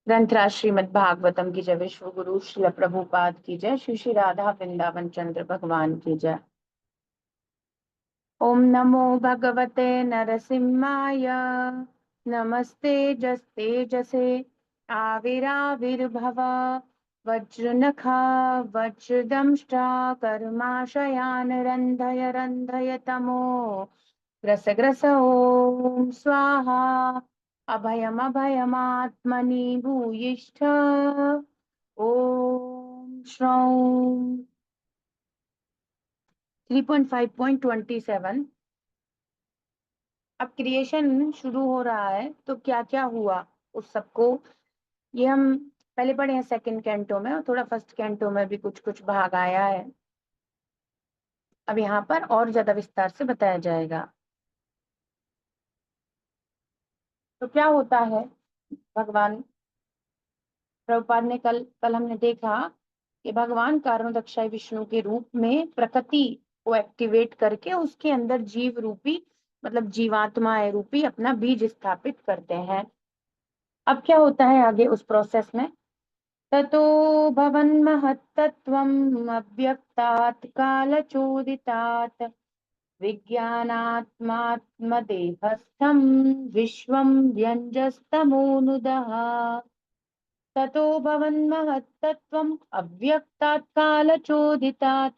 ग्रंथराज श्रीमद् भागवतम की जय। विश्व गुरु श्रील प्रभुपाद की जय। श्री श्री राधा वृंदावन चंद्र भगवान की जय। ओम नमो भगवते नरसिंहाय। नमस्ते जस्ते जसे आविराविर्भव। वज्रनखा वज्रदंष्ट्रा कर्माशयान रंधय रंधय तमो ग्रस ग्रस ओम स्वाहा। अभयम अभयमात्मनि भूयिष्ठ ओम श्रौं। 3.5.27। अब क्रिएशन शुरू हो रहा है तो क्या क्या हुआ उस सबको ये हम पहले पढ़े हैं सेकंड कैंटो में, और थोड़ा फर्स्ट कैंटो में भी कुछ कुछ भाग आया है। अब यहाँ पर और ज्यादा विस्तार से बताया जाएगा। तो क्या होता है, भगवान प्रभुपाद ने कल कल हमने देखा कि भगवान कारणोदक्षाय विष्णु के रूप में प्रकृति को एक्टिवेट करके उसके अंदर जीव रूपी मतलब जीवात्मा रूपी अपना बीज स्थापित करते हैं। अब क्या होता है आगे उस प्रोसेस में, ततो भवन्महत्तत्त्वम् अव्यक्तात् कालचोदितात् विज्ञानात्मात्मदेहस्थं विश्वं व्यञ्जस्तमोनुदः। ततो भवन्महत्तत्त्वम् अव्यक्तात् कालचोदितात्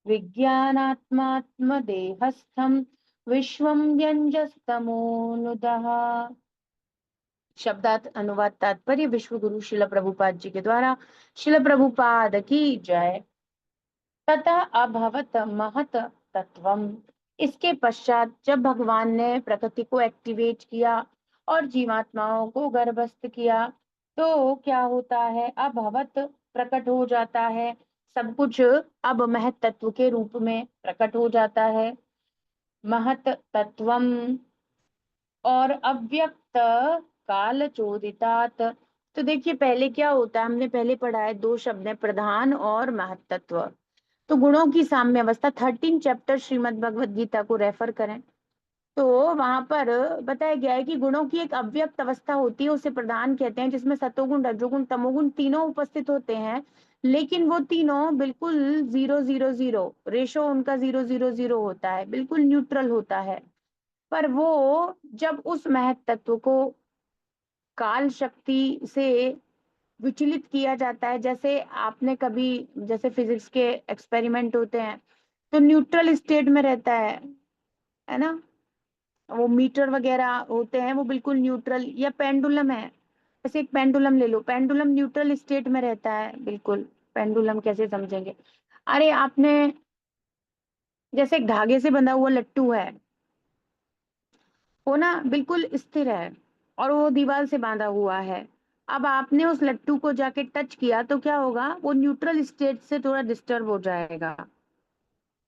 विज्ञानात्मात्मदेहस्थं विश्वं व्यञ्जस्तमोनुदः। शब्दार्थ अनुवाद तात्पर्य विश्व गुरु शिल प्रभुपाद जी के द्वारा। शिल प्रभुपाद की जय। तथा अभवत महत तत्वम। इसके पश्चात जब भगवान ने प्रकृति को एक्टिवेट किया और जीवात्माओं को गर्भस्थ किया तो क्या होता है, अभवत प्रकट हो जाता है सब कुछ। अब महत तत्व के रूप में प्रकट हो जाता है महत तत्वम। और अव्यक्त काल चोदितात। तो देखिए पहले क्या होता है, हमने पहले पढ़ा है दो शब्द है, प्रधान और महत्त्व। तो गुणों की साम्य अवस्था 13 चैप्टर श्रीमद् भगवद गीता को रेफर करें तो वहां पर बताया गया है कि गुणों की एक अव्यक्त अवस्था होती है, उसे प्रधान कहते हैं, जिसमें सतोगुण रजोगुण तमोगुण तीनों उपस्थित होते हैं। लेकिन वो तीनों बिल्कुल 0 0 0 रेशो उनका 0 0 0 होता है, बिल्कुल न्यूट्रल होता है। पर वो जब उस महत तत्व को काल शक्ति से विचलित किया जाता है, जैसे आपने कभी जैसे फिजिक्स के एक्सपेरिमेंट होते हैं तो न्यूट्रल स्टेट में रहता है ना। वो मीटर वगैरह होते हैं वो बिल्कुल न्यूट्रल, या पेंडुलम है, जैसे एक पेंडुलम ले लो, पेंडुलम न्यूट्रल स्टेट में रहता है बिल्कुल। पेंडुलम कैसे समझेंगे, अरे आपने जैसे एक धागे से बंधा हुआ लट्टू है, वो ना बिल्कुल स्थिर है और वो दीवार से बांधा हुआ है। अब आपने उस लट्टू को जाके टच किया तो क्या होगा, वो न्यूट्रल स्टेट से थोड़ा डिस्टर्ब हो जाएगा।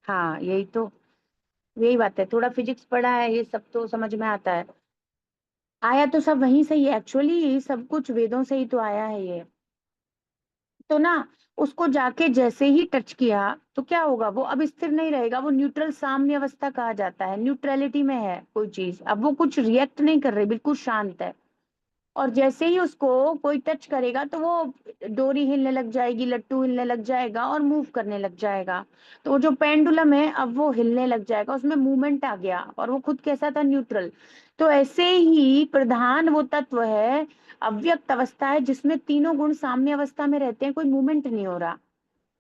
हाँ यही बात है, थोड़ा फिजिक्स पढ़ा है ये सब तो समझ में आता है। आया तो सब वहीं से ही, एक्चुअली सब कुछ वेदों से ही तो आया है ये। तो ना उसको जाके जैसे ही टच किया तो क्या होगा, वो अब स्थिर नहीं रहेगा, वो न्यूट्रल साम्य अवस्था कहा जाता है, न्यूट्रलिटी में है कोई चीज, अब वो कुछ रिएक्ट नहीं कर रही, बिल्कुल शांत है। और जैसे ही उसको कोई टच करेगा तो वो डोरी हिलने लग जाएगी, लट्टू हिलने लग जाएगा और मूव करने लग जाएगा। तो वो जो पेंडुलम है अब वो हिलने लग जाएगा, उसमें मूवमेंट आ गया और वो खुद कैसा था, न्यूट्रल। तो ऐसे ही प्रधान वो तत्व है, अव्यक्त अवस्था है जिसमें तीनों गुण साम्य अवस्था में रहते हैं, कोई मूवमेंट नहीं हो रहा।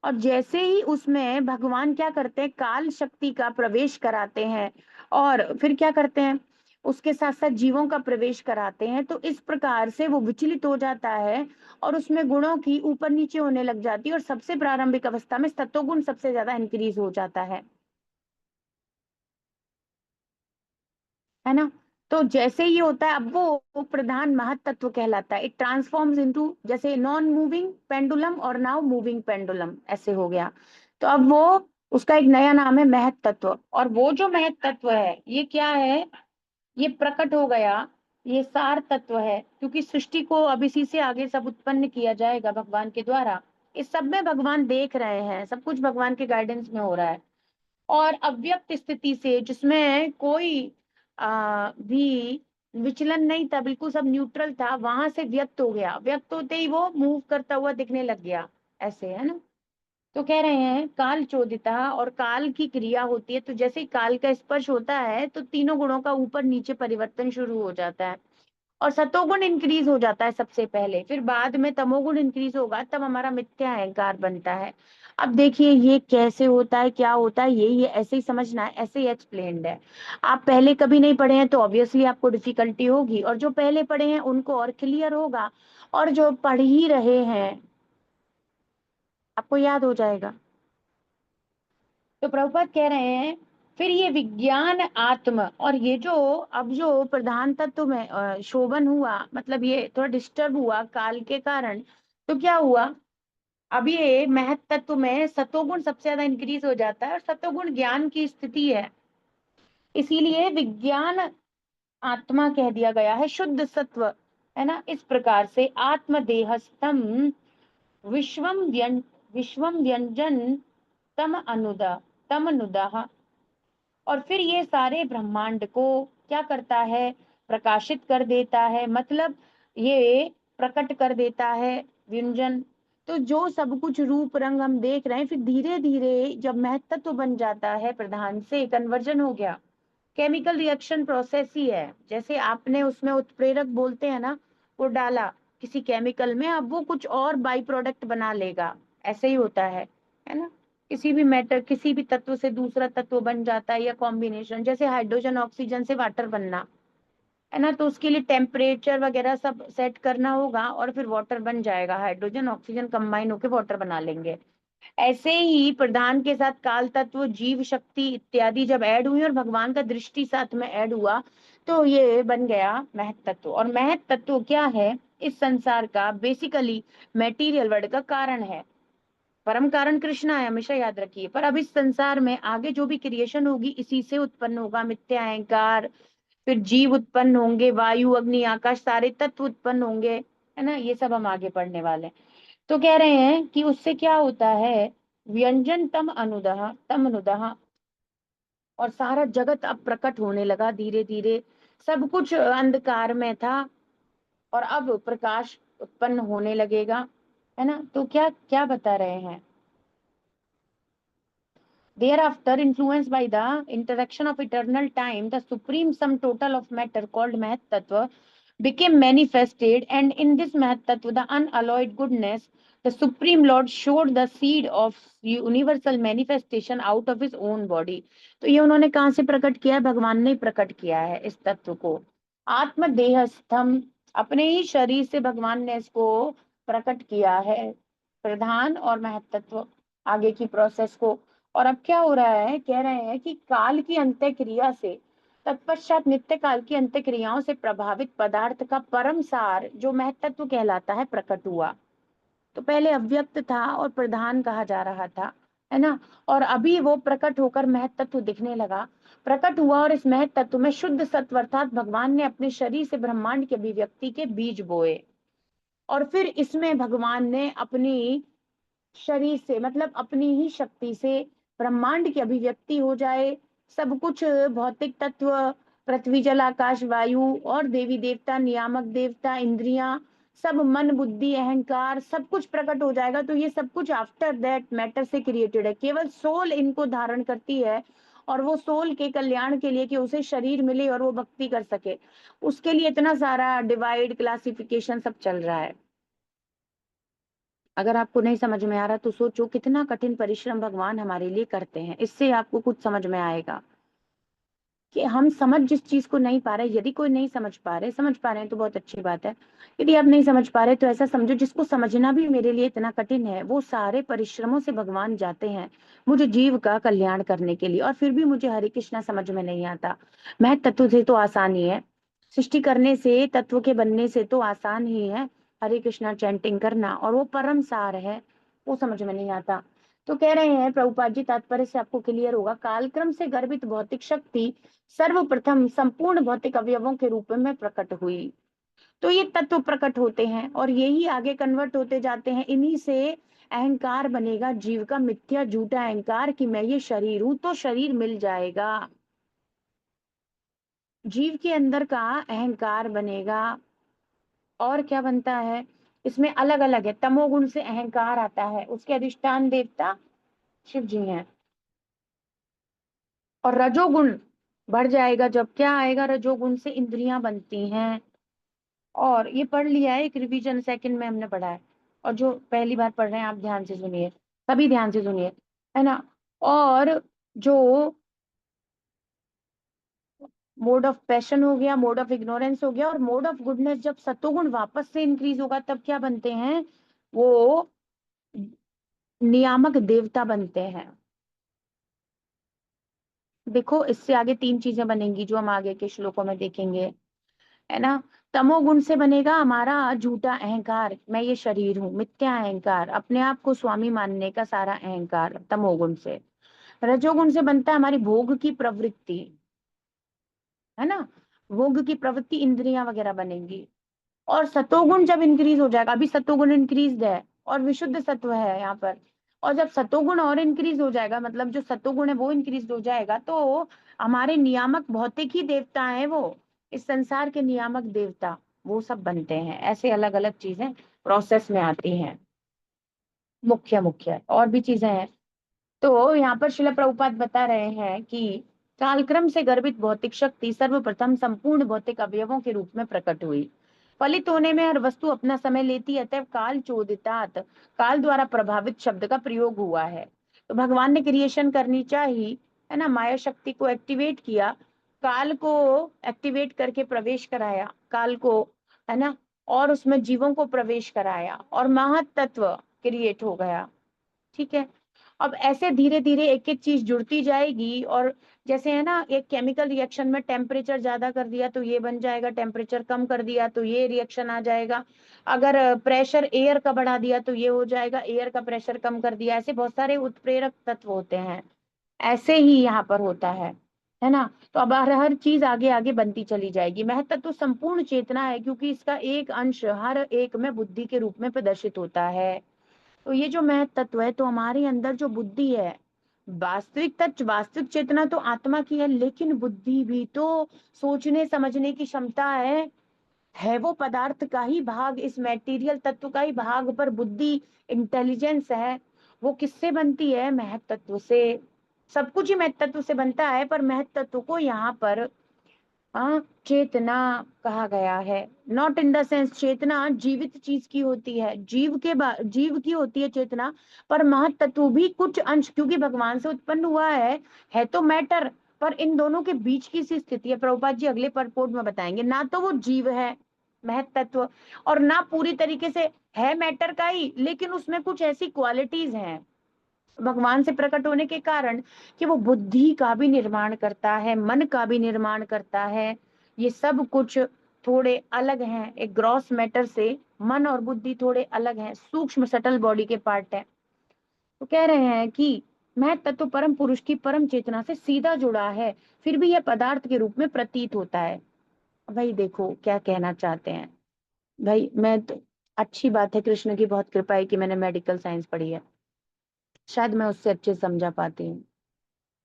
और जैसे ही उसमें भगवान क्या करते हैं, काल शक्ति का प्रवेश कराते हैं और फिर क्या करते हैं, उसके साथ साथ जीवों का प्रवेश कराते हैं, तो इस प्रकार से वो विचलित हो जाता है और उसमें गुणों की ऊपर नीचे होने लग जाती है और सबसे प्रारंभिक अवस्था में सत्वगुण सबसे ज्यादा इंक्रीज हो जाता है ना। तो जैसे ही होता है अब वो प्रधान महत्त्व कहलाता है, इट ट्रांसफॉर्म्स इनटू, जैसे नॉन मूविंग पेंडुलम और नाउ मूविंग पेंडुलम ऐसे हो गया। तो अब वो उसका एक नया नाम है महत्त्व। और वो जो महत्त्व है ये क्या है, ये प्रकट हो गया, ये सार तत्व है, क्योंकि सृष्टि को अब इसी से आगे सब उत्पन्न किया जाएगा भगवान के द्वारा। इस सब में भगवान देख रहे हैं, सब कुछ भगवान के गाइडेंस में हो रहा है। और अव्यक्त स्थिति से जिसमें कोई भी विचलन नहीं था, बिल्कुल सब न्यूट्रल था, वहां से व्यक्त हो गया, व्यक्त होते ही वो मूव करता हुआ दिखने लग गया, ऐसे है ना। तो कह रहे हैं काल चोदिता, और काल की क्रिया होती है, तो जैसे ही काल का स्पर्श होता है तो तीनों गुणों का ऊपर नीचे परिवर्तन शुरू हो जाता है, और सतोगुण इंक्रीज हो जाता है सबसे पहले, फिर बाद में तमोगुण इंक्रीज होगा, तब हमारा मिथ्या अहंकार बनता है। अब देखिए ये कैसे होता है, क्या होता है, ये ऐसे ही समझना है, ऐसे ही एक्सप्लेन्ड है। आप पहले कभी नहीं पढ़े हैं तो ऑब्वियसली आपको डिफिकल्टी होगी, और जो पहले पढ़े हैं उनको और क्लियर होगा, और जो पढ़ ही रहे हैं आपको याद हो जाएगा। तो प्रभुपाद कह रहे हैं फिर ये विज्ञान आत्म, और ये जो अब जो प्रधान तत्व में शोभन हुआ, मतलब ये थोड़ा डिस्टर्ब हुआ काल के कारण, तो क्या हुआ, अब ये महत तत्व में सतोगुण सबसे ज्यादा इंक्रीज हो जाता है, और सतोगुण ज्ञान की स्थिति है, इसीलिए विज्ञान आत्मा कह दिया गया है, शुद्ध सत्व, है ना। इस प्रकार से आत्मदेहस्थम विश्वम विश्वम व्यंजन तम अनुदा तम अनुदा, और फिर ये सारे ब्रह्मांड को क्या करता है, प्रकाशित कर देता है, मतलब ये प्रकट कर देता है, व्यंजन। तो जो सब कुछ रूप रंग हम देख रहे हैं, फिर धीरे धीरे जब महत्त्व बन जाता है, प्रधान से कन्वर्जन हो गया, केमिकल रिएक्शन प्रोसेस ही है, जैसे आपने उसमें उत्प्रेरक बोलते हैं ना, वो डाला किसी केमिकल में, अब वो कुछ और बाई प्रोडक्ट बना लेगा, ऐसे ही होता है ना। किसी भी मैटर, किसी भी तत्व से दूसरा तत्व बन जाता है, या कॉम्बिनेशन, जैसे हाइड्रोजन ऑक्सीजन से वाटर बनना, है ना, तो उसके लिए टेम्परेचर वगैरह सब सेट करना होगा, और फिर वाटर बन जाएगा, हाइड्रोजन ऑक्सीजन कंबाइन होकर वाटर बना लेंगे। ऐसे ही प्रधान के साथ काल तत्व, जीव शक्ति इत्यादि जब ऐड हुई और भगवान का दृष्टि साथ में ऐड हुआ, तो ये बन गया महत तत्व। और महत तत्व क्या है, इस संसार का बेसिकली मेटीरियल वर्ल्ड का कारण है, परम कारण कृष्ण है, हमेशा याद रखिए। पर अब इस संसार में आगे जो भी क्रिएशन होगी इसी से उत्पन्न होगा मिथ्या अहंकार, फिर जीव उत्पन्न होंगे, वायु अग्नि आकाश सारे तत्व उत्पन्न होंगे, है ना, ये सब हम आगे पढ़ने वाले हैं। तो कह रहे हैं कि उससे क्या होता है, व्यंजन तम अनुदह, और सारा जगत अब प्रकट होने लगा धीरे धीरे, सब कुछ अंधकार में था और अब प्रकाश उत्पन्न होने लगेगा, है ना। तो क्या क्या बता रहे हैं, thereafter influenced by the interaction of eternal time, the supreme sum total of matter called Mahat Tattva became manifested, and in this Mahat Tattva, the unalloyed goodness, the Supreme Lord showed the seed of universal manifestation out of his own body. तो ये उन्होंने कहाँ से प्रकट किया है, भगवान ने प्रकट किया है इस तत्व को, आत्मदेहस्थम, अपने ही शरीर से भगवान ने इसको प्रकट किया है, प्रधान और महत्त्व, आगे की प्रोसेस को। और अब क्या हो रहा है, कह रहे हैं कि काल की अंत्य क्रिया से तत्पश्चात नित्य काल की अंत्य क्रियाओं से प्रभावित पदार्थ का परम सार जो महत्त्व कहलाता है प्रकट हुआ। तो पहले अव्यक्त था और प्रधान कहा जा रहा था, है ना, और अभी वो प्रकट होकर महत्त्व दिखने लगा, प्रकट हुआ, और इस महत्त्व में शुद्ध सत्व अर्थात भगवान ने अपने शरीर से ब्रह्मांड के अभिव्यक्ति के बीज बोए, और फिर इसमें भगवान ने अपनी शरीर से, मतलब अपनी ही शक्ति से ब्रह्मांड की अभिव्यक्ति हो जाए, सब कुछ भौतिक तत्व, पृथ्वी जल आकाश वायु और देवी देवता, नियामक देवता, इंद्रियां, सब मन बुद्धि अहंकार, सब कुछ प्रकट हो जाएगा। तो ये सब कुछ आफ्टर दैट मैटर से क्रिएटेड है, केवल सोल इनको धारण करती है, और वो सोल के कल्याण के लिए कि उसे शरीर मिले और वो भक्ति कर सके, उसके लिए इतना सारा डिवाइड क्लासिफिकेशन सब चल रहा है। अगर आपको नहीं समझ में आ रहा तो सोचो कितना कठिन परिश्रम भगवान हमारे लिए करते हैं, इससे आपको कुछ समझ में आएगा कि हम समझ जिस चीज को नहीं पा रहे, यदि कोई नहीं समझ पा रहे, समझ पा रहे हैं तो बहुत अच्छी बात है, यदि आप नहीं समझ पा रहे तो ऐसा समझो जिसको समझना भी मेरे लिए इतना कठिन है, वो सारे परिश्रमों से भगवान जाते हैं मुझे जीव का कल्याण करने के लिए, और फिर भी मुझे हरे कृष्णा समझ में नहीं आता। मैं तत्व से तो आसान ही है, सृष्टि करने से, तत्व के बनने से तो आसान ही है हरे कृष्णा चैंटिंग करना, और वो परम सार है, वो समझ में नहीं आता। तो कह रहे हैं प्रभुपाद जी, तात्पर्य से आपको क्लियर होगा, कालक्रम से गर्भित भौतिक शक्ति सर्वप्रथम संपूर्ण भौतिक अवयवों के रूप में प्रकट हुई। तो ये तत्व प्रकट होते हैं और यही आगे कन्वर्ट होते जाते हैं, इन्हीं से अहंकार बनेगा जीव का, मिथ्या झूठा अहंकार कि मैं ये शरीर हूं तो शरीर मिल जाएगा। जीव के अंदर का अहंकार बनेगा। और क्या बनता है, इसमें अलग अलग है। तमोगुण से अहंकार आता है, उसके अधिष्ठान देवता शिव जी हैं। और रजोगुण बढ़ जाएगा जब, क्या आएगा, रजोगुण से इंद्रियां बनती हैं। और ये पढ़ लिया है, एक रिवीजन सेकंड में हमने पढ़ा है। और जो पहली बार पढ़ रहे हैं आप ध्यान से सुनिए, सभी ध्यान से सुनिए, है ना। और जो मोड ऑफ पैशन हो गया, मोड ऑफ इग्नोरेंस हो गया, और मोड ऑफ गुडनेस, जब सतोगुण वापस से इंक्रीज होगा तब क्या बनते हैं, वो नियामक देवता बनते हैं। देखो इससे आगे तीन चीजें बनेंगी जो हम आगे के श्लोकों में देखेंगे, है ना। तमोगुण से बनेगा हमारा झूठा अहंकार, मैं ये शरीर हूँ, मिथ्या अहंकार, अपने आप को स्वामी मानने का सारा अहंकार तमोगुण से। रजोगुण से बनता है हमारी भोग की प्रवृत्ति, है ना, भोग की प्रवृत्ति, इंद्रियां वगैरह बनेंगी। और सतोगुण जब इंक्रीज हो जाएगा, अभी सतोगुण इंक्रीज है और विशुद्ध सत्व है यहाँ पर, और जब सतोगुण और इंक्रीज हो जाएगा, मतलब जो सतोगुण है वो इंक्रीज हो जाएगा, तो हमारे नियामक भौतिक ही देवता है वो, इस संसार के नियामक देवता, वो सब बनते हैं। ऐसे अलग अलग चीजें प्रोसेस में आती हैं, मुख्य मुख्य और भी चीजें हैं। तो यहाँ पर शिला प्रभुपाद बता रहे हैं कि कालक्रम से गर्भित भौतिक शक्ति सर्वप्रथम संपूर्ण भौतिक अवयवों के रूप में प्रकट हुई। फलित होने में हर वस्तु अपना समय लेती है, अतः काल चोदितात, काल द्वारा प्रभावित शब्द का प्रयोग हुआ है। तो भगवान ने क्रिएशन करनी चाहिए, है ना, माया शक्ति को एक्टिवेट किया, काल को एक्टिवेट करके प्रवेश कराया काल को, है ना, और उसमें जीवों को प्रवेश कराया और महत्त्व क्रिएट हो गया। ठीक है। अब ऐसे धीरे धीरे एक एक चीज जुड़ती जाएगी, और जैसे है ना, एक केमिकल रिएक्शन में टेम्परेचर ज्यादा कर दिया तो ये बन जाएगा, टेम्परेचर कम कर दिया तो ये रिएक्शन आ जाएगा, अगर प्रेशर एयर का बढ़ा दिया तो ये हो जाएगा, एयर का प्रेशर कम कर दिया, ऐसे बहुत सारे उत्प्रेरक तत्व होते हैं। ऐसे ही यहाँ पर होता है ना। तो अब हर चीज आगे आगे बनती चली जाएगी। महत्व तो संपूर्ण चेतना है, क्योंकि इसका एक अंश हर एक में बुद्धि के रूप में प्रदर्शित होता है। तो ये जो महत तत्व है, तो हमारे अंदर जो बुद्धि है, वास्तविक तत्व, वास्तविक चेतना तो आत्मा की है, लेकिन बुद्धि भी तो सोचने समझने की क्षमता है वो पदार्थ का ही भाग, इस मैटेरियल तत्व का ही भाग, पर बुद्धि, इंटेलिजेंस है, वो किससे बनती है, महत तत्व से। सब कुछ ही महत तत्व से बनता है, पर महत तत्व को यहाँ पर चेतना कहा गया है। नॉट इन द सेंस, चेतना जीवित चीज की होती है, जीव की होती है चेतना, पर महत तत्व भी कुछ अंश, क्योंकि भगवान से उत्पन्न हुआ है तो मैटर, पर इन दोनों के बीच की सी स्थिति है। प्रभुपाद जी अगले परपोर्ट में बताएंगे, ना तो वो जीव है महत तत्व, और ना पूरी तरीके से है मैटर का ही, लेकिन उसमें कुछ ऐसी क्वालिटीज हैं भगवान से प्रकट होने के कारण कि वो बुद्धि का भी निर्माण करता है, मन का भी निर्माण करता है। ये सब कुछ थोड़े अलग हैं, एक ग्रॉस मैटर से मन और बुद्धि थोड़े अलग हैं, सूक्ष्म सटल बॉडी के पार्ट है। तो कह रहे हैं कि मैं तत्व परम पुरुष की परम चेतना से सीधा जुड़ा है, फिर भी यह पदार्थ के रूप में प्रतीत होता है। भाई देखो क्या कहना चाहते हैं। भाई मैं तो, अच्छी बात है, कृष्ण की बहुत कृपा है कि मैंने मेडिकल साइंस पढ़ी है, शायद मैं उससे अच्छे से समझा पाती हूँ,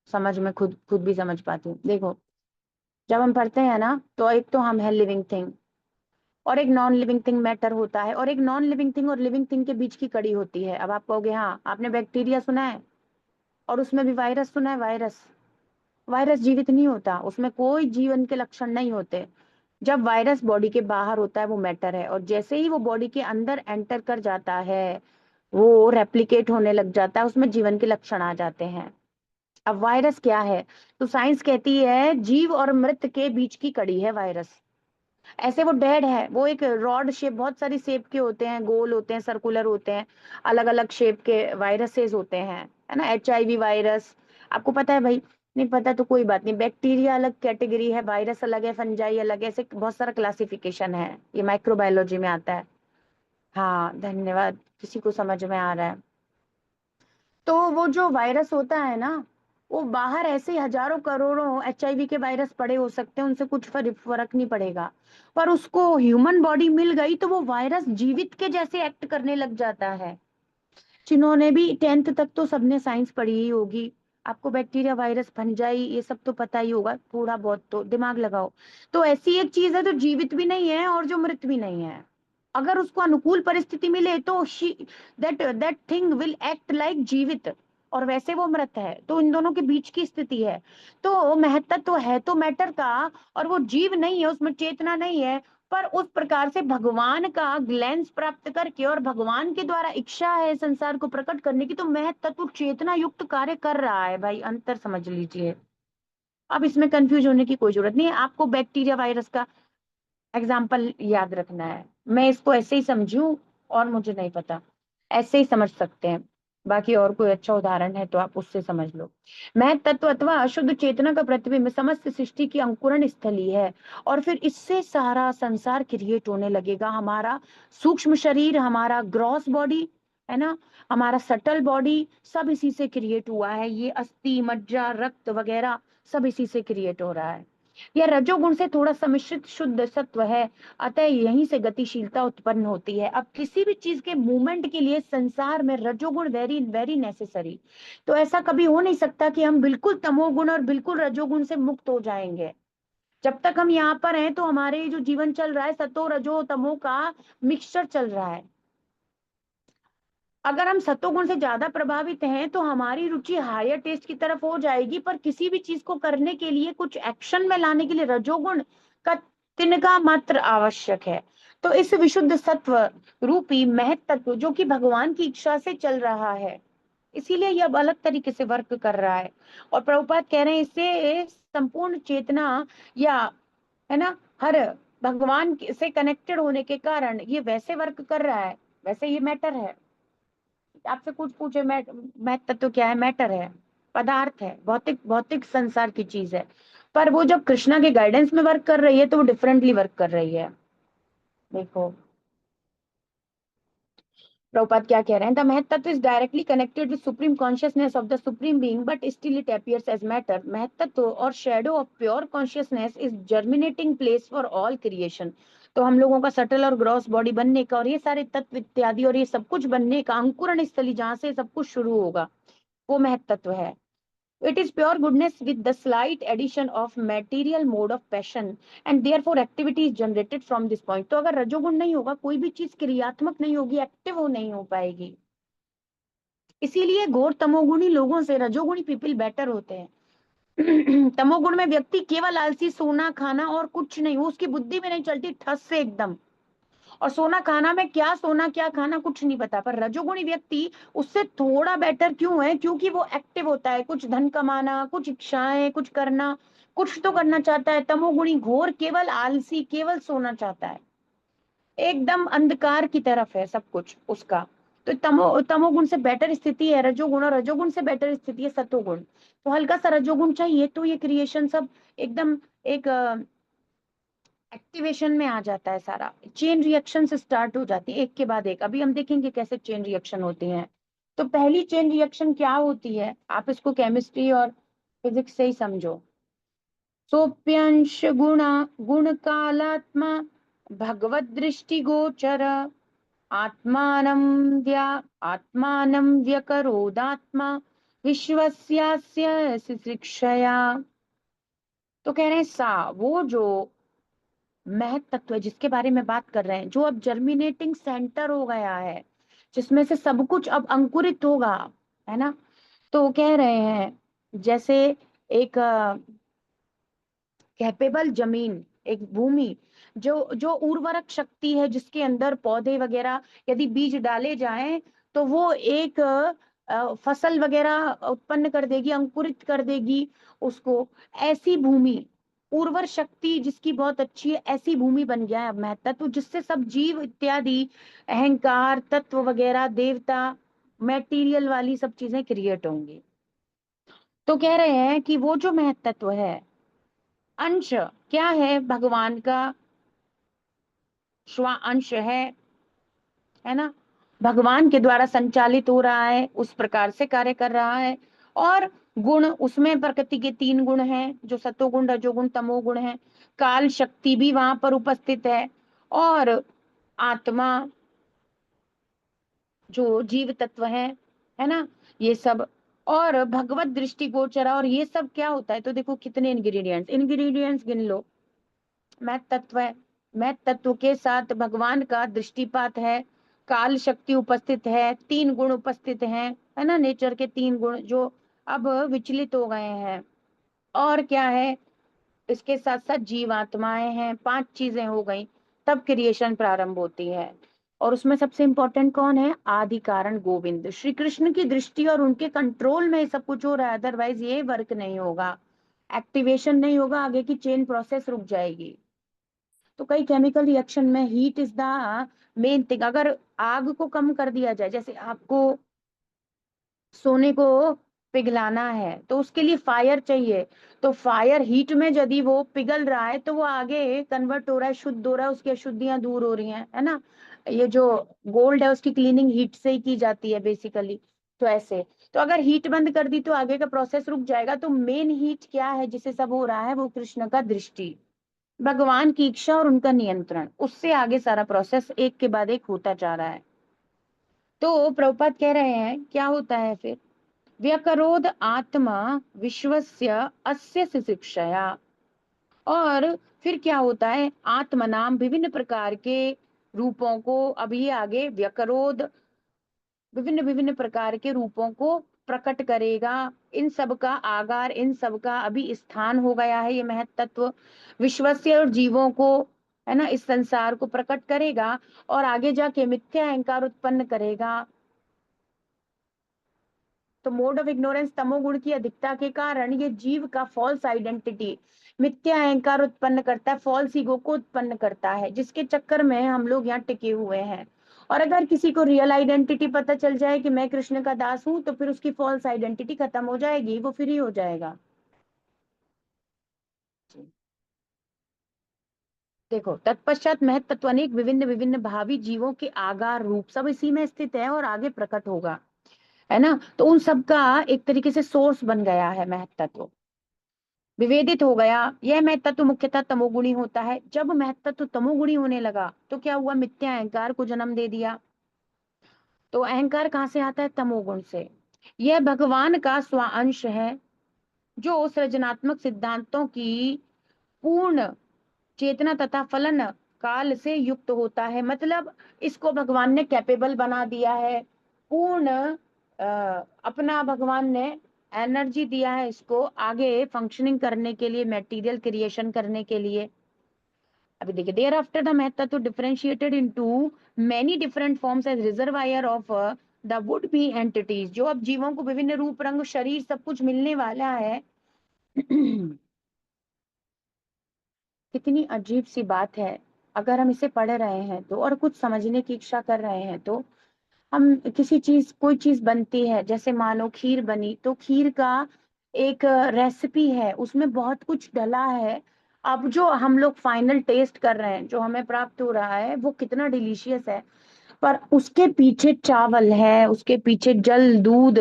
समझ में खुद खुद भी समझ पाती हूँ। देखो जब हम पढ़ते हैं ना, तो एक तो हम है लिविंग थिंग, और एक नॉन लिविंग थिंग मैटर होता है, और एक नॉन लिविंग थिंग और लिविंग थिंग के बीच की कड़ी होती है। अब आप कहोगे हाँ आपने बैक्टीरिया सुना है, और उसमें भी वायरस सुना है, वायरस, वायरस जीवित नहीं होता, उसमें कोई जीवन के लक्षण नहीं होते। जब वायरस बॉडी के बाहर होता है वो मैटर है, और जैसे ही वो बॉडी के अंदर एंटर कर जाता है, वो रेप्लिकेट होने लग जाता है, उसमें जीवन के लक्षण आ जाते हैं। अब वायरस क्या है, तो साइंस कहती है जीव और मृत के बीच की कड़ी है वायरस। ऐसे वो डेड है, वो एक रॉड शेप, बहुत सारी शेप के होते हैं, गोल होते हैं, सर्कुलर होते हैं, अलग अलग शेप के वायरसेस होते हैं, है ना। HIV वायरस, आपको पता है भाई, नहीं पता तो कोई बात नहीं, बैक्टीरिया अलग कैटेगरी है, वायरस अलग है, फंजाई अलग है, ऐसे बहुत सारा क्लासिफिकेशन है, ये माइक्रोबायोलॉजी में आता है। हाँ धन्यवाद, किसी को समझ में आ रहा है। तो वो जो वायरस होता है ना, वो बाहर ऐसे ही हजारों करोड़ों HIV के वायरस पड़े हो सकते हैं, उनसे कुछ फर्क नहीं पड़ेगा, पर उसको ह्यूमन बॉडी मिल गई तो वो वायरस जीवित के जैसे एक्ट करने लग जाता है। जिन्होंने भी 10th तक तो सबने साइंस पढ़ी ही होगी, आपको बैक्टीरिया, वायरस, फंजाई ये सब तो पता ही होगा, थोड़ा बहुत तो दिमाग लगाओ। तो ऐसी एक चीज है जो जीवित भी नहीं है और जो मृत भी नहीं है। अगर उसको अनुकूल परिस्थिति मिले तो that that thing will act like जीवित, और वैसे वो मृत है। तो इन दोनों के बीच की स्थिति है। तो महत्व तो है तो मैटर का, और वो जीव नहीं है, उसमें चेतना नहीं है। पर उस प्रकार से भगवान का ग्लैंस प्राप्त करके और भगवान के द्वारा इच्छा है संसार को प्रकट करने की, तो महत्व तत्व चेतना युक्त कार्य कर रहा है भाई, अंतर समझ लीजिए। अब इसमें कंफ्यूज होने की कोई जरूरत नहीं है। आपको बैक्टीरिया, वायरस का एग्जाम्पल याद रखना है। मैं इसको ऐसे ही समझूं और मुझे नहीं पता, ऐसे ही समझ सकते हैं। बाकी और कोई अच्छा उदाहरण है तो आप उससे समझ लो। मैं तत्व अथवा अशुद्ध चेतना का प्रतिबिंब समस्त सृष्टि की अंकुरण स्थली है। और फिर इससे सारा संसार क्रिएट होने लगेगा। हमारा सूक्ष्म शरीर, हमारा ग्रॉस बॉडी है ना, हमारा सटल बॉडी, सब इसी से क्रिएट हुआ है। ये अस्थि, मज्जा, रक्त वगैरह सब इसी से क्रिएट हो रहा है। यह रजोगुण से थोड़ा सम्मिश्रित शुद्ध सत्व है। अतः यहीं से गतिशीलता उत्पन्न होती है। अब किसी भी चीज के मूवमेंट के लिए संसार में रजोगुण वेरी वेरी नेसेसरी। तो ऐसा कभी हो नहीं सकता कि हम बिल्कुल तमोगुण और बिल्कुल रजोगुण से मुक्त हो जाएंगे। जब तक हम यहाँ पर हैं तो हमारे जो जीवन चल रहा है, सतो रजो तमो का मिक्सचर चल रहा है। अगर हम सत्वगुण से ज्यादा प्रभावित हैं तो हमारी रुचि हायर टेस्ट की तरफ हो जाएगी। पर किसी भी चीज को करने के लिए, कुछ एक्शन में लाने के लिए रजोगुण का तिनका मात्र आवश्यक है। तो इस विशुद्ध सत्व रूपी महत तत्व जो कि भगवान की इच्छा से चल रहा है, इसीलिए यह अब अलग तरीके से वर्क कर रहा है। और प्रभुपाद कह रहे हैं इससे संपूर्ण चेतना, या है ना, हर से कनेक्टेड होने के कारण ये वैसे वर्क कर रहा है। वैसे ये मैटर है। आपसे कुछ पूछे, मैथ तत्व क्या है? मैटर है, पदार्थ है, भौतिक भौतिक संसार की चीज है। पर वो जब कृष्णा के गाइडेंस में वर्क कर रही है तो वो डिफरेंटली वर्क कर रही है। देखो प्रभुपाद क्या कह रहे हैं, the mahat tattva is directly connected with supreme consciousness of the supreme being but still it appears as matter. Mahat tattva और shadow of pure consciousness is germinating place for all creation. तो हम लोगों का सटल और ग्रॉस बॉडी बनने का और ये सारे तत्व इत्यादि और ये सब कुछ बनने का अंकुरण स्थली जहां से सब कुछ शुरू होगा, वो महत तत्व है। It is pure goodness with the slight addition of material mode of passion and therefore activity is generated from this point। तो अगर रजोगुण नहीं होगा कोई भी चीज क्रियात्मक नहीं होगी, एक्टिव हो नहीं हो पाएगी। इसीलिए घोर तमोगुणी लोगों से रजोगुणी पीपल बेटर होते हैं। तमोगुण में व्यक्ति केवल आलसी, सोना खाना और कुछ नहीं, वो उसकी बुद्धि में नहीं चलती, ठस से एकदम। और सोना खाना में क्या सोना क्या खाना कुछ नहीं पता। पर रजोगुणी व्यक्ति उससे थोड़ा बेटर क्यों है? क्योंकि वो एक्टिव होता है, कुछ धन कमाना, कुछ इच्छाएं, कुछ करना, कुछ तो करना चाहता है। तमोगुणी घोर केवल आलसी, केवल सोना चाहता है, एकदम अंधकार की तरफ है सब कुछ उसका। तो तमोगुण से बेटर स्थिति है रजोगुण, और रजोगुण से बेटर स्थिति है सतोगुण। तो हल्का सा रजोगुण चाहिए तो ये क्रिएशन सब एकदम एक एक्टिवेशन में आ जाता है। सारा चेन रिएक्शन से स्टार्ट हो जाती है एक के बाद एक। अभी हम देखेंगे कैसे चेन रिएक्शन होती हैं। तो पहली चेन रिएक्शन क्या होती है, आप इसको केमिस्ट्री और फिजिक्स से ही समझो। सोप्यांश गुणा गुण कालात्मा भगवत दृष्टि गोचर आत्मानं व्या आत्मानं व्यकरोदात्मा विश्वस्यास्य शिक्षया। तो कह रहे हैं सा, वो जो महत तत्व है जिसके बारे में बात कर रहे हैं, जो अब जर्मिनेटिंग सेंटर हो गया है, जिसमें से सब कुछ अब अंकुरित होगा, है ना। तो कह रहे हैं जैसे एक कैपेबल जमीन, एक भूमि, जो जो उर्वरक शक्ति है, जिसके अंदर पौधे वगैरह यदि बीज डाले जाएं तो वो एक फसल वगैरह उत्पन्न कर देगी, अंकुरित कर देगी उसको। ऐसी भूमि, उर्वर शक्ति जिसकी बहुत अच्छी है, ऐसी भूमि बन गया है अब महत्ता। तो जिससे सब जीव इत्यादि, अहंकार तत्व वगैरह, देवता, मैटीरियल वाली सब चीजें क्रिएट होंगी। तो कह रहे हैं कि वो जो महत्त्व है, अंश क्या है? भगवान का स्वा अंश है ना, भगवान के द्वारा संचालित हो रहा है, उस प्रकार से कार्य कर रहा है। और गुण, उसमें प्रकृति के तीन गुण हैं, जो सतोगुण, रजोगुण, तमोगुण है। काल शक्ति भी वहां पर उपस्थित है। और आत्मा, जो जीव तत्व है ना, ये सब। और भगवत दृष्टि गोचरा, और ये सब क्या होता है, तो देखो कितने इंग्रेडिएंट्स, इंग्रेडिएंट्स गिन लो। मैं तत्व है, मैं तत्व के साथ भगवान का दृष्टिपात है, काल शक्ति उपस्थित है, तीन गुण उपस्थित हैं, है ना, नेचर के तीन गुण जो अब विचलित हो गए हैं। और क्या है, इसके साथ साथ जीवात्माएं हैं, पांच चीजें हो गई, तब क्रिएशन प्रारंभ होती है। और उसमें सबसे इंपॉर्टेंट कौन है, आदि कारण गोविंद श्री कृष्ण की दृष्टि और उनके कंट्रोल में ये सब कुछ हो रहा है, अदरवाइज ये वर्क नहीं होगा, एक्टिवेशन नहीं होगा, आगे की चेन प्रोसेस रुक जाएगी। तो कई केमिकल रिएक्शन में heat is the main thing. अगर आग को कम कर दिया जाए, जैसे आपको सोने को पिघलाना है तो उसके लिए फायर चाहिए, तो फायर हीट में यदि वो पिघल रहा है तो वो आगे कन्वर्ट हो रहा है, शुद्ध हो रहा है, उसकी अशुद्धियां दूर हो रही हैं, है ना। ये जो गोल्ड है उसकी क्लीनिंग हीट से ही की जाती है बेसिकली। तो ऐसे, तो अगर हीट बंद कर दी तो आगे का प्रोसेस रुक जाएगा। तो मेन हीट क्या है जिससे सब हो रहा है, वो कृष्ण का दृष्टि, भगवान की इच्छा और उनका नियंत्रण, उससे आगे सारा प्रोसेस एक के बाद एक होता जा रहा है। तो प्रभुपाद कह रहे हैं क्या होता है फिर, व्यकरोध आत्मा विश्वस्य अस्य शिक्षया। और फिर क्या होता है, आत्म नाम विभिन्न प्रकार के रूपों को, अभी आगे व्यकरोध विभिन्न विभिन्न प्रकार के रूपों को प्रकट करेगा। इन सब का आगार, इन सब का अभी स्थान हो गया है ये महत्त्व, विश्वस्य और जीवों को, है ना, इस संसार को प्रकट करेगा और आगे जाके मिथ्या अहंकार उत्पन्न करेगा। तो मोड ऑफ इग्नोरेंस, तमोगुण की अधिकता के कारण ये जीव का फॉल्स आइडेंटिटी, मिथ्या अहंकार उत्पन्न करता है, फॉल्स ईगो को उत्पन्न करता है, जिसके चक्कर में हम लोग यहाँ टिके हुए हैं। और अगर किसी को रियल आइडेंटिटी पता चल जाए कि मैं कृष्ण का दास हूं, तो फिर उसकी फॉल्स आइडेंटिटी खत्म हो जाएगी, वो फ्री हो जाएगा। देखो, तत्पश्चात महत्त्व अनेक विभिन्न विभिन्न भावी जीवों के आगार रूप सब इसी में स्थित है और आगे प्रकट होगा, है ना। तो उन सब का एक तरीके से सोर्स बन गया है महत्त्व, विभेदित हो गया। यह महत्त्व मुख्यतः तमोगुणी होता है। जब महत्त्व तमोगुणी होने लगा तो क्या हुआ, मिथ्या अहंकार को जन्म दे दिया। तो अहंकार कहाँ से आता है, तमोगुण से। यह भगवान का स्वांश है जो सृजनात्मक सिद्धांतों की पूर्ण चेतना तथा फलन काल से युक्त होता है। मतलब इसको भगवान ने कैपेबल बना दिया है, पूर्ण अपना भगवान ने एनर्जी दिया है इसको आगे फंक्शनिंग करने के लिए, मटेरियल क्रिएशन करने के लिए। अभी देखिए, देयर आफ्टर द महत्व तो differentiated into many different forms as reservoir of the would be entities. जो अब जीवों को विभिन्न रूप रंग शरीर सब कुछ मिलने वाला है कितनी अजीब सी बात है। अगर हम इसे पढ़ रहे हैं तो, और कुछ समझने की इच्छा कर रहे हैं तो, हम किसी चीज, कोई चीज बनती है, जैसे मानो खीर बनी, तो खीर का एक रेसिपी है, उसमें बहुत कुछ डला है। अब जो हम लोग फाइनल टेस्ट कर रहे हैं, जो हमें प्राप्त हो रहा है, वो कितना डिलीशियस है, पर उसके पीछे चावल है, उसके पीछे जल दूध,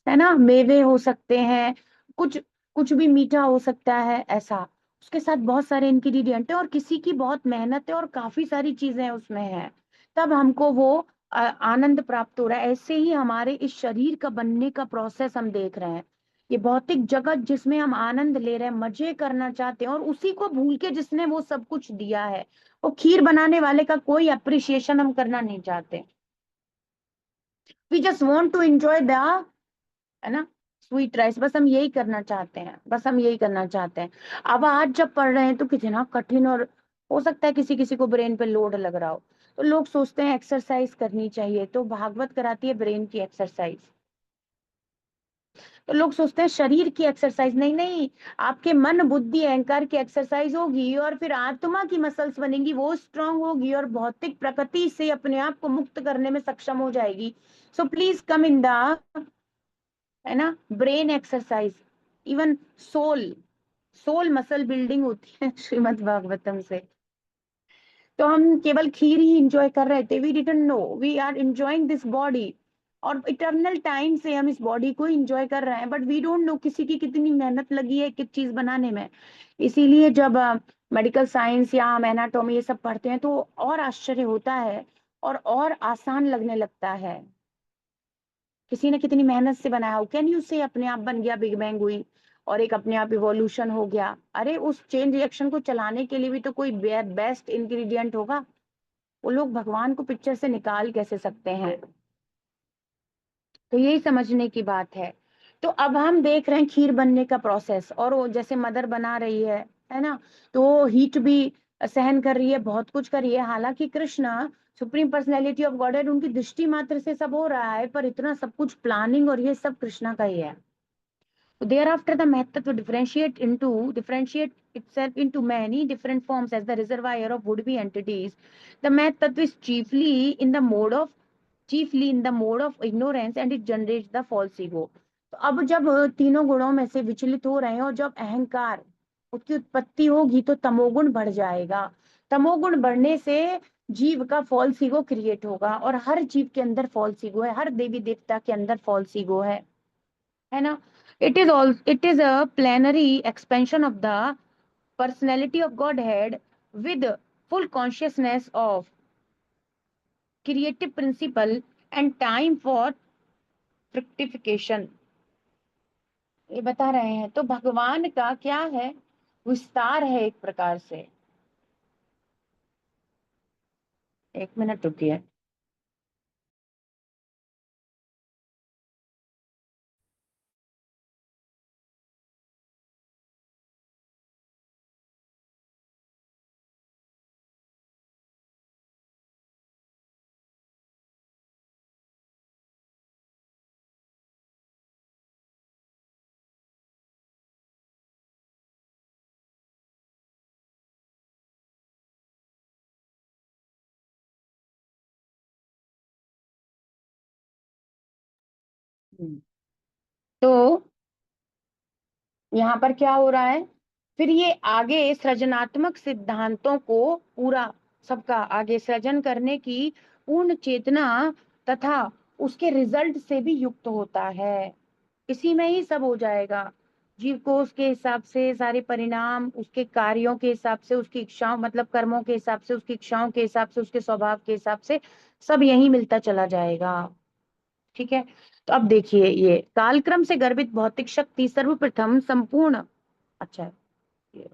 है ना, मेवे हो सकते हैं, कुछ कुछ भी मीठा हो सकता है ऐसा, उसके साथ बहुत सारे इंग्रेडिएंट है और किसी की बहुत मेहनत है और काफी सारी चीजें उसमें है, तब हमको वो आनंद प्राप्त हो रहा है। ऐसे ही हमारे इस शरीर का बनने का प्रोसेस हम देख रहे हैं, ये भौतिक जगत जिसमें हम आनंद ले रहे हैं, मजे करना चाहते हैं, और उसी को भूल के जिसने वो सब कुछ दिया है, वो खीर बनाने वाले का कोई अप्रिशिएशन हम करना नहीं चाहते। We just want to enjoy the, है ना, स्वीट राइस, बस हम यही करना चाहते हैं, बस हम यही करना चाहते हैं। अब आज जब पढ़ रहे हैं तो कितना कठिन, और हो सकता है किसी किसी को ब्रेन पे लोड लग रहा हो, तो लोग सोचते हैं एक्सरसाइज करनी चाहिए, तो भागवत कराती है ब्रेन की एक्सरसाइज। तो लोग सोचते हैं शरीर की एक्सरसाइज, नहीं नहीं, आपके मन बुद्धि अहंकार की एक्सरसाइज होगी, और फिर आत्मा की मसल्स बनेंगी, वो स्ट्रांग होगी और भौतिक प्रकृति से अपने आप को मुक्त करने में सक्षम हो जाएगी। So please come in the, है ना, brain exercise, even soul, soul muscle building होती है श्रीमद् भागवतम से। तो हम केवल खीर ही इंजॉय कर रहे थे, we didn't know we are enjoying this body, और इटर्नल टाइम से हम इस बॉडी को एंजॉय कर रहे हैं, बट वी डोंट नो किसी की कितनी मेहनत लगी है किस चीज बनाने में। इसीलिए जब मेडिकल साइंस या हम एनाटॉमी ये सब पढ़ते हैं तो और आश्चर्य होता है और आसान लगने लगता है। किसी ने कितनी मेहनत से बनाया हो, कैन यू से अपने आप बन गया, बिग बैंग हुई और एक अपने आप इवोल्यूशन हो गया? अरे उस चेन रिएक्शन को चलाने के लिए भी तो कोई बेस्ट इंग्रेडिएंट होगा। वो लोग भगवान को पिक्चर से निकाल कैसे सकते हैं? तो यही समझने की बात है। तो अब हम देख रहे हैं खीर बनने का प्रोसेस, और वो जैसे मदर बना रही है ना, तो वो हीट भी सहन कर रही है, बहुत कुछ कर रही है। हालांकि Krishna supreme personality of godhead, उनकी दृष्टि मात्र से सब हो रहा है, पर इतना सब कुछ प्लानिंग और ये सब कृष्णा का ही है। Thereafter, the Mahatattva differentiate itself into many different forms as the reservoir of would-be entities. The Mahatattva is chiefly in the mode of ignorance, and it generates the false ego. तो अब जब तीनों गुणों में से विचलित हो रहे हैं और जब अहंकार उसकी उत्पत्ति होगी तो तमोगुण बढ़ जाएगा। तमोगुण बढ़ने से जीव का फॉल्स ईगो क्रिएट होगा, और हर जीव के अंदर फॉल्स ईगो है, हर देवी देवता के अंदर फॉल्स ईगो है ना। It is a plenary expansion of the personality of Godhead with full consciousness of creative principle and time for fructification। ये बता रहे हैं, तो भगवान का क्या है, विस्तार है एक प्रकार से। एक मिनट रुकिए। तो यहाँ पर क्या हो रहा है, फिर ये आगे सृजनात्मक सिद्धांतों को पूरा सबका आगे सृजन करने की पूर्ण चेतना तथा उसके रिजल्ट से भी युक्त होता है। इसी में ही सब हो जाएगा। जीव को उसके हिसाब से सारे परिणाम, उसके कार्यों के हिसाब से, उसकी इच्छाओं मतलब कर्मों के हिसाब से, उसकी इच्छाओं के हिसाब से, उसके स्वभाव के हिसाब से सब यही मिलता चला जाएगा। ठीक है। तो अब देखिए, ये कालक्रम से गर्भित भौतिक शक्ति सर्वप्रथम संपूर्ण, अच्छा, ये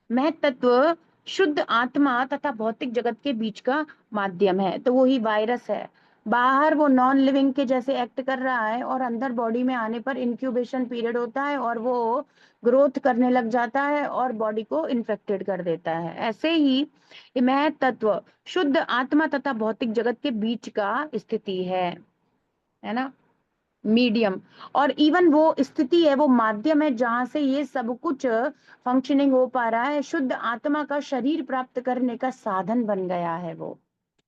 महतत्व शुद्ध आत्मा तथा भौतिक जगत के बीच का माध्यम है। तो वही वायरस है, बाहर वो नॉन लिविंग के जैसे एक्ट कर रहा है, और अंदर बॉडी में आने पर इंक्यूबेशन पीरियड होता है और वो ग्रोथ करने लग जाता है और बॉडी को इन्फेक्टेड कर देता है। ऐसे ही ये महतत्व शुद्ध आत्मा तथा भौतिक जगत के बीच का स्थिति है ना, मीडियम। और इवन वो स्थिति है, वो माध्यम है जहां से ये सब कुछ फंक्शनिंग हो पा रहा है। शुद्ध आत्मा का शरीर प्राप्त करने का साधन बन गया है वो,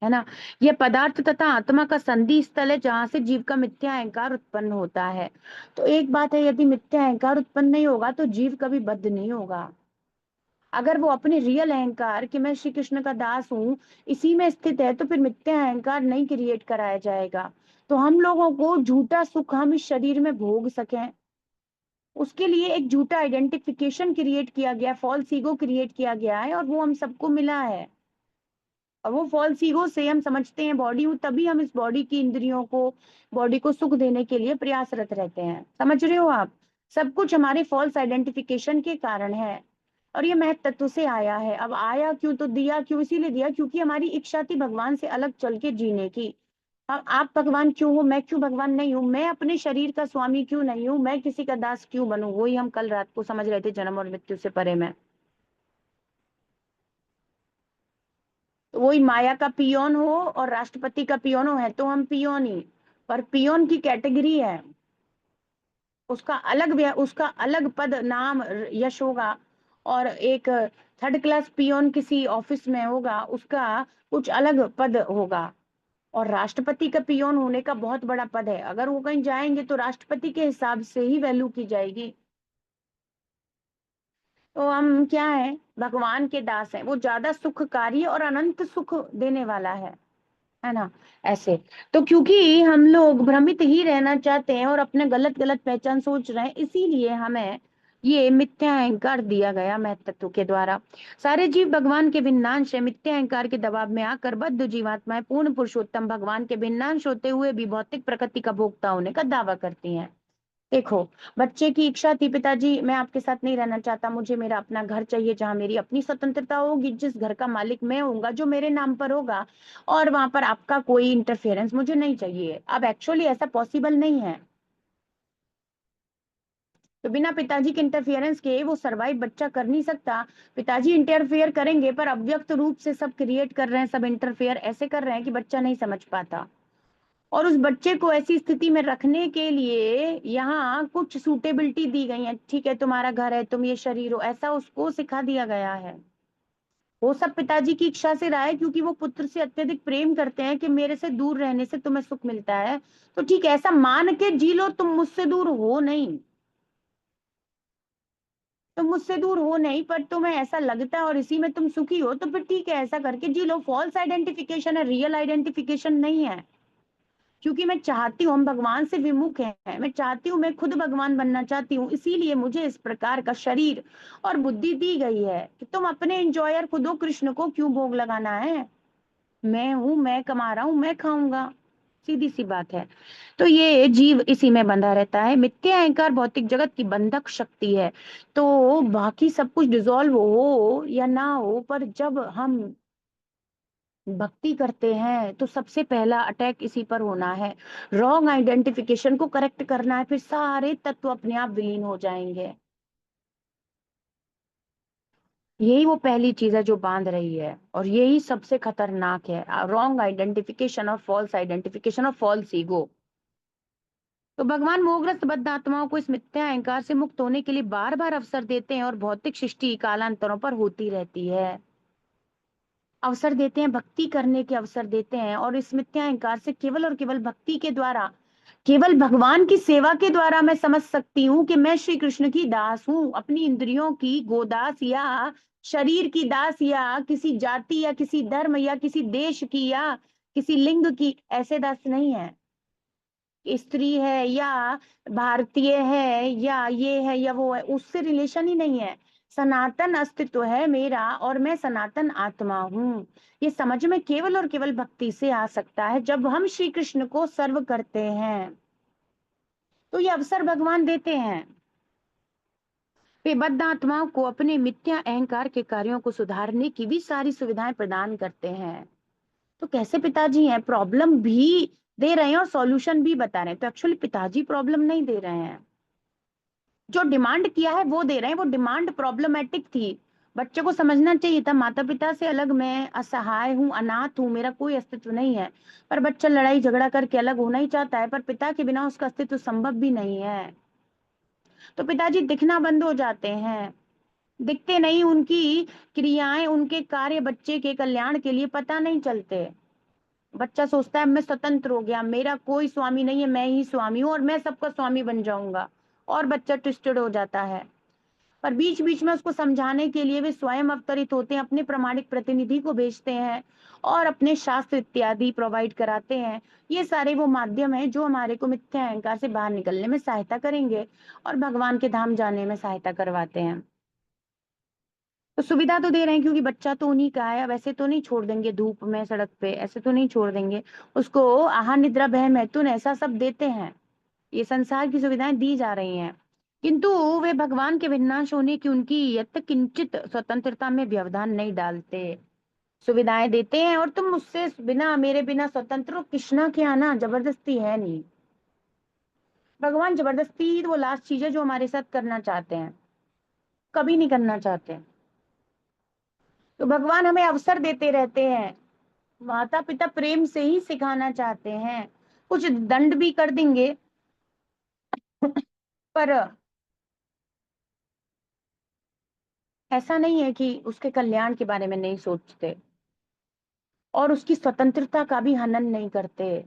है ना। ये पदार्थ तथा आत्मा का संधि स्थल है जहां से जीव का मिथ्या अहंकार उत्पन्न होता है। तो एक बात है, यदि मिथ्या अहंकार उत्पन्न नहीं होगा तो जीव कभी बद्ध नहीं होगा। अगर वो अपने रियल अहंकार कि मैं श्री कृष्ण का दास हूँ इसी में स्थित है, तो फिर मिथ्या अहंकार नहीं क्रिएट कराया जाएगा। तो हम लोगों को झूठा सुख हम इस शरीर में भोग सकें, उसके लिए एक झूठा आइडेंटिफिकेशन क्रिएट किया गया, फॉल्स ईगो क्रिएट किया गया है, और वो हम सबको मिला है। और वो फॉल्स ईगो से हम समझते हैं बॉडी हूँ, तभी हम इस बॉडी की इंद्रियों को, बॉडी को सुख देने के लिए प्रयासरत रहते हैं। समझ रहे हो आप? सब कुछ हमारे फॉल्स आइडेंटिफिकेशन के कारण है। और ये महत तत्व से आया है। अब आया क्यों, तो दिया क्यों, इसीलिए दिया क्योंकि हमारी इच्छा थी भगवान से अलग चल के जीने की। अब आप भगवान क्यों हो, मैं क्यों भगवान नहीं हूँ? मैं अपने शरीर का स्वामी क्यों नहीं हूँ? मैं किसी का दास क्यों बनूं? वही हम कल रात को समझ रहे थे, जन्म और मृत्यु से परे में। तो वही माया का पियोन हो और राष्ट्रपति का पियोन हो, है तो हम पियोन ही, पर पियोन की कैटेगरी है, उसका अलग पद नाम यश होगा। और एक थर्ड क्लास पियोन किसी ऑफिस में होगा, उसका कुछ अलग पद होगा। और राष्ट्रपति का पियोन होने का बहुत बड़ा पद है, अगर वो कहीं जाएंगे तो राष्ट्रपति के हिसाब से ही वैल्यू की जाएगी। तो हम क्या है, भगवान के दास हैं, वो ज्यादा सुखकारी और अनंत सुख देने वाला है ना। ऐसे, तो क्योंकि हम लोग भ्रमित ही रहना चाहते हैं और अपने गलत गलत पहचान सोच रहे हैं, इसीलिए हमें ये मिथ्या अहंकार दिया गया महत्व के द्वारा। सारे जीव भगवान के भिन्नांश है। मिथ्या अहंकार के दबाव में आकर बद्ध जीवात्माएं पूर्ण पुरुषोत्तम भगवान के भिन्नांश होते हुए भी भौतिक प्रकृति का भोक्ता होने का दावा करती हैं। देखो, बच्चे की इच्छा थी, पिताजी मैं आपके साथ नहीं रहना चाहता, मुझे मेरा अपना घर चाहिए जहां मेरी अपनी स्वतंत्रता होगी, जिस घर का मालिक मैं होऊंगा, जो मेरे नाम पर होगा, और वहां पर आपका कोई इंटरफेरेंस मुझे नहीं चाहिए। अब एक्चुअली ऐसा पॉसिबल नहीं है, तो बिना पिताजी के इंटरफियरेंस के वो सरवाइव बच्चा कर नहीं सकता। पिताजी इंटरफेयर करेंगे पर अव्यक्त रूप से सब क्रिएट कर रहे हैं, सब इंटरफेयर ऐसे कर रहे हैं कि बच्चा नहीं समझ पाता। और उस बच्चे को ऐसी स्थिति में रखने के लिए यहाँ कुछ सूटेबिलिटी दी गई है। ठीक है, तुम्हारा घर है, तुम ये शरीर हो, ऐसा उसको सिखा दिया गया है। वो सब पिताजी की इच्छा से रहा है, क्योंकि वो पुत्र से अत्यधिक प्रेम करते हैं कि मेरे से दूर रहने से तुम्हें सुख मिलता है, तो ठीक है ऐसा मान के जी लो, तुम मुझसे दूर हो नहीं, तुम मुझसे दूर हो नहीं, पर तुम्हें ऐसा लगता है और इसी में तुम सुखी हो, तो फिर ठीक है ऐसा करके जी लो। फॉल्स आइडेंटिफिकेशन है, रियल आइडेंटिफिकेशन नहीं है। क्योंकि मैं चाहती हूँ, हम भगवान से विमुख हैं, मैं चाहती हूँ, मैं खुद भगवान बनना चाहती हूँ, इसीलिए मुझे इस प्रकार का शरीर और बुद्धि दी गई है कि तुम अपने एंजॉयर खुद हो, कृष्ण को क्यों भोग लगाना है। मैं हूं, मैं कमा रहा हूं, मैं खाऊंगा, सीधी सी बात है। तो ये जीव इसी में बंधा रहता है। मिथ्या अहंकार भौतिक जगत की बंधक शक्ति है। तो बाकी सब कुछ डिसॉल्व हो या ना हो, पर जब हम भक्ति करते हैं तो सबसे पहला अटैक इसी पर होना है। रॉन्ग आइडेंटिफिकेशन को करेक्ट करना है, फिर सारे तत्व अपने आप विलीन हो जाएंगे। यही वो पहली चीज है जो बांध रही है, और यही सबसे खतरनाक है, रॉन्ग आइडेंटिफिकेशन और फॉल्स आइडेंटिफिकेशन और फॉल्स ईगो। तो भगवान मोहग्रस्त बद्ध आत्माओं को इस मिथ्या अहंकार से मुक्त होने के लिए बार बार अवसर देते हैं, और भौतिक सृष्टि कालांतरों पर होती रहती है। अवसर देते हैं, भक्ति करने के अवसर देते हैं, और इस मिथ्या अहंकार से केवल और केवल भक्ति के द्वारा, केवल भगवान की सेवा के द्वारा मैं समझ सकती हूँ कि मैं श्री कृष्ण की दास हूँ, अपनी इंद्रियों की गोदास, या शरीर की दास, या किसी जाति या किसी धर्म या किसी देश की या किसी लिंग की ऐसे दास नहीं है। स्त्री है या भारतीय है या ये है या वो है, उससे रिलेशन ही नहीं है। सनातन अस्तित्व है मेरा, और मैं सनातन आत्मा हूँ। ये समझ में केवल और केवल भक्ति से आ सकता है, जब हम श्री कृष्ण को सर्व करते हैं। तो ये अवसर भगवान देते हैं, वे बद्ध आत्माओं को अपने मिथ्या अहंकार के कार्यों को सुधारने की भी सारी सुविधाएं प्रदान करते हैं। तो कैसे पिताजी हैं, प्रॉब्लम भी दे रहे हैं और सॉल्यूशन भी बता रहे हैं। तो एक्चुअली पिताजी प्रॉब्लम नहीं दे रहे हैं, जो डिमांड किया है वो दे रहे हैं। वो डिमांड प्रॉब्लमेटिक थी, बच्चे को समझना चाहिए था माता पिता से अलग मैं असहाय हूँ, अनाथ हूँ, मेरा कोई अस्तित्व नहीं है। पर बच्चा लड़ाई झगड़ा करके अलग होना ही चाहता है, पर पिता के बिना उसका अस्तित्व संभव भी नहीं है। तो पिताजी दिखना बंद हो जाते हैं, दिखते नहीं, उनकी क्रियाएं, उनके कार्य बच्चे के कल्याण के लिए पता नहीं चलते। बच्चा सोचता है मैं स्वतंत्र हो गया, मेरा कोई स्वामी नहीं है, मैं ही स्वामी हूँ और मैं सबका स्वामी बन जाऊंगा, और बच्चा ट्विस्टेड हो जाता है। पर बीच बीच में उसको समझाने के लिए वे स्वयं अवतरित होते हैं, अपने प्रमाणिक प्रतिनिधि को भेजते हैं, और अपने शास्त्र इत्यादि प्रोवाइड कराते हैं। ये सारे वो माध्यम हैं जो हमारे को मिथ्या अहंकार से बाहर निकलने में सहायता करेंगे, और भगवान के धाम जाने में सहायता करवाते हैं। तो सुविधा तो दे रहे हैं, क्योंकि बच्चा तो उन्हीं का है, वैसे तो नहीं छोड़ देंगे धूप में सड़क पे, ऐसे तो नहीं छोड़ देंगे उसको। आहार निद्रा भय मैथुन ऐसा सब देते हैं, ये संसार की सुविधाएं दी जा रही हैं, किंतु वे भगवान के विनाश होने की उनकी यत किंचित स्वतंत्रता में व्यवधान नहीं डालते। सुविधाएं देते हैं, और तुम मुझसे बिना, मेरे बिना स्वतंत्र हो, कृष्णा के आना जबरदस्ती है नहीं। भगवान जबरदस्ती वो लास्ट चीज है जो हमारे साथ करना चाहते हैं, कभी नहीं करना चाहते। तो भगवान हमें अवसर देते रहते हैं, माता पिता प्रेम से ही सिखाना चाहते हैं, कुछ दंड भी कर देंगे, पर ऐसा नहीं है कि उसके कल्याण के बारे में नहीं सोचते, और उसकी स्वतंत्रता का भी हनन नहीं करते।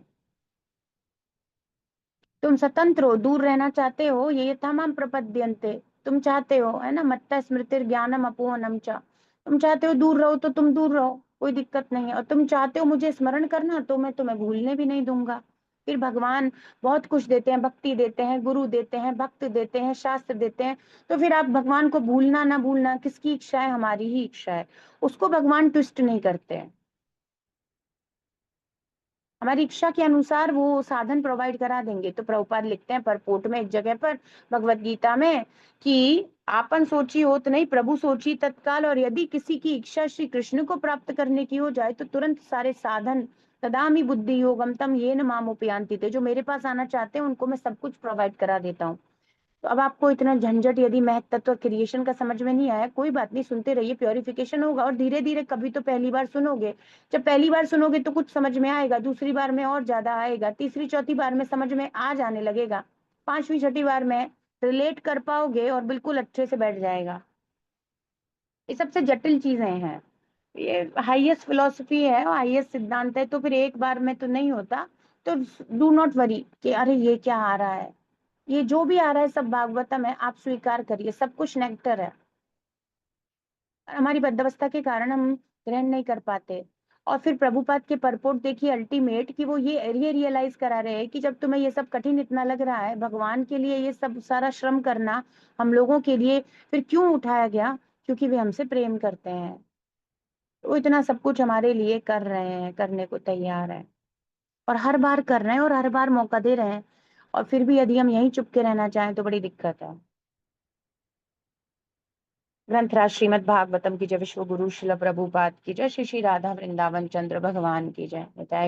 तुम स्वतंत्र हो, दूर रहना चाहते हो, ये तमाम प्रपद्यन्ते, तुम चाहते हो, है ना, मत्ता स्मृतिर ज्ञानम अपोहनम च, तुम चाहते हो दूर रहो तो तुम दूर रहो, कोई दिक्कत नहीं है, और तुम चाहते हो मुझे स्मरण करना, तो मैं तुम्हें भूलने भी नहीं दूंगा। फिर भगवान बहुत कुछ देते हैं, भक्ति देते हैं, गुरु देते हैं, भक्त देते हैं, शास्त्र देते हैं। तो फिर आप भगवान को भूलना ना भूलना किसकी इच्छा है? हमारी ही इच्छा है। उसको भगवान ट्विस्ट नहीं करते हैं। हमारी इच्छा के अनुसार वो साधन प्रोवाइड करा देंगे। तो प्रभुपाद लिखते हैं परपोट में एक जगह पर भगवत गीता में कि आपन सोची होत नहीं, प्रभु सोची तत्काल। और यदि किसी की इच्छा श्री कृष्ण को प्राप्त करने की हो जाए तो तुरंत सारे साधन तदामी बुद्धि योगम तम ये न माम उपयांति थे। जो मेरे पास आना चाहते हैं उनको मैं सब कुछ प्रोवाइड करा देता हूँ। तो अब आपको इतना झंझट यदि महत तत्व क्रिएशन का समझ में नहीं आया, कोई बात नहीं, सुनते रहिए, प्योरिफिकेशन होगा। और धीरे धीरे कभी तो पहली बार सुनोगे, जब पहली बार सुनोगे तो कुछ समझ में आएगा, दूसरी बार में और ज्यादा आएगा, तीसरी चौथी बार में समझ में आ जाने लगेगा, पांचवी छठी बार में रिलेट कर पाओगे और बिल्कुल अच्छे से बैठ जाएगा। ये सबसे जटिल चीजें हैं, ये हाईएस्ट फिलोसफी है और हाईएस्ट सिद्धांत है। तो फिर एक बार में तो नहीं होता। तो डू नॉट वरी कि अरे ये क्या आ रहा है। ये जो भी आ रहा है सब भागवतम है, आप स्वीकार करिए, सब कुछ नेक्टर है। हमारी बद्धअवस्था के कारण हम ग्रहण नहीं कर पाते। और फिर प्रभुपाद के परपोर्ट देखिए अल्टीमेट, कि वो ये रियलाइज करा रहे हैं कि जब तुम्हें ये सब कठिन इतना लग रहा है, भगवान के लिए ये सब सारा श्रम करना हम लोगों के लिए फिर क्यों उठाया गया? क्योंकि वे हमसे प्रेम करते हैं। वो इतना सब कुछ हमारे लिए कर रहे हैं, करने को तैयार है, और हर बार कर रहे हैं और हर बार मौका दे रहे हैं। और फिर भी यदि हम यहीं चुप के रहना चाहें तो बड़ी दिक्कत है। ग्रंथराज श्रीमद् भागवतम की जय। विश्व गुरु शिल प्रभुपाद की जय। श्री श्री राधा वृंदावन चंद्र भगवान की जय। निताय